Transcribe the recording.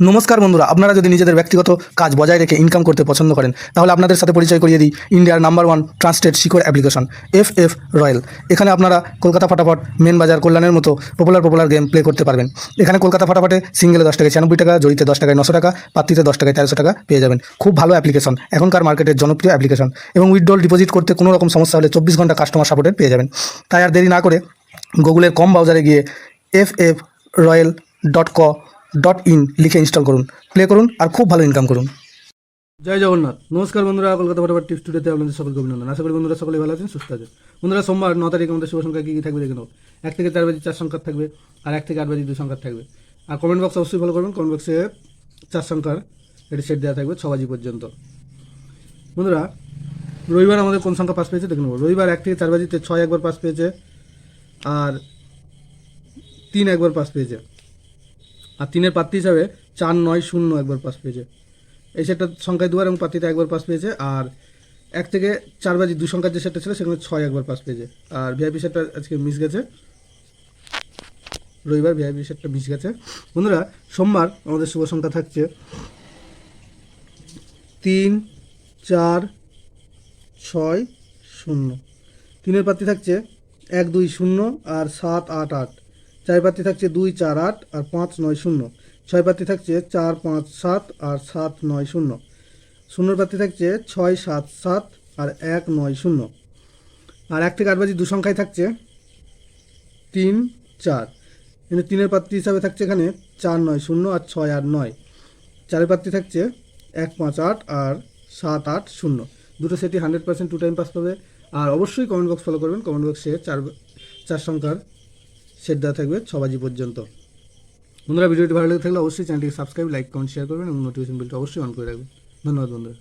নমস্কার বন্ধুরা, আপনারা যদি নিজেদের ব্যক্তিগত কাজ বজায় রেখে ইনকাম করতে পছন্দ করেন তাহলে আপনাদের সাথে পরিচয় করিয়ে দিই ইন্ডিয়ার নাম্বার 1 ট্রান্সটেড শিকড় অ্যাপ্লিকেশন FF রয়্যাল। এখানে আপনারা কলকাতা ফাটাফাট, মেন বাজার, কল্যাণের মতো পপুলার গেম প্লে করতে পারবেন। এখানে কলকাতা ফাটাফাটে সিঙ্গেলে 10 টাকায় 96 টাকা, জড়িতে 10 টাকায় 900 টাকা, পাত্রিতে 10 টাকায় 1300 টাকা পেয়ে যাবেন। খুব ভালো অ্যাপ্লিকেশন, এখনকার মার্কেটের জনপ্রিয় অ্যাপ্লিকেশন এবং উইথড্রল ডিপোজিট করতে কোনো রকম সমস্যা হলে 24 ঘন্টা কাস্টমার সাপোর্টের পেয়ে যাবেন। তাই আর দেরি না করে গুগলের কম ব্রাউজারে গিয়ে ffroyal.co.in লিখে ইনস্টল করুন, প্লে করুন আর খুব ভালো ইনকাম করুন। জয় জগন্নাথ। নমস্কার বন্ধুরা, কলকাতা ফটাফট টিপস টুডেতে আপনাদের সকলকে অভিনন্দন। আশা করি বন্ধুরা সকলে ভালো আছেন, সুস্থ আছেন। বন্ধুরা, সোমবার 9 তারিখ আমাদের শুভ সংখ্যা কী কী থাকবে দেখে নেব। 1 থেকে 4 বাজি 4 সংখ্যা থাকবে, আর 1 থেকে 8 বাজি 2 সংখ্যা থাকবে। আর কমেন্ট বক্স অবশ্যই ফলো করবেন। কমেন্ট বক্সে 4 সংখ্যার এটি সেট দেওয়া থাকবে 6 বাজি পর্যন্ত। বন্ধুরা, রবিবার আমাদের কোন সংখ্যা পাস পেয়েছে দেখে নেব। রবিবার 1 থেকে 4 বাজিতে 6 একবার পাস পেয়েছে, আর 3 একবার পাস পেয়েছে, আর 3-এর প্রার্থী হিসাবে 4-9-0 একবার পাস পেয়েছে। এই সেটটা সংখ্যায় দুবার এবং প্রার্থীতে একবার পাস পেয়েছে। আর 1 থেকে 4 বাজি 2 সংখ্যার যে সেটটা ছিল সেখানে 6 একবার পাস পেয়েছে। আর ভিআইপি সেটটা আজকে মিস গেছে, রবিবার ভিআইপি সেটটা মিস গেছে। বন্ধুরা, সোমবার আমাদের শুভ সংখ্যা থাকছে 3, 4, 6, 0। 3-এর প্রার্থী থাকছে 1, 2, 0 আর 7, 8, 8। 4 প্রার্থী থাকছে 2, 4, 8 আর 5, 9, 0। 6 প্রার্থী থাকছে 4, 5, 7 আর 7, 9, 0। 0 প্রার্থী থাকছে 6, 7, 7 আর 1, 9, 0। আর 1 থেকে 8 বাজি 2 সংখ্যায় থাকছে 3, 4। কিন্তু 3-এর প্রার্থী হিসাবে থাকছে এখানে 4, 9, 0 আর 6, 8, 9। 4 প্রার্থী থাকছে 1, 5, 8 আর 7, 8, 0। দুটো সেটই 100% 2 টাইম পাস পাবে। আর অবশ্যই কমেন্ট বক্স ফলো করবেন। কমেন্ট বক্সে 4 সংখ্যার সেট দেওয়া থাকবে 6 বাজি পর্যন্ত। বন্ধুরা, ভিডিওটি ভালো লেগে থাকলে অবশ্যই চ্যানেলটিকে সাবস্ক্রাইব, লাইক, কমেন্ট, শেয়ার করবেন এবং নোটিফিকেশন বেলটা অবশ্যই অন করে রাখবেন। ধন্যবাদ বন্ধুরা।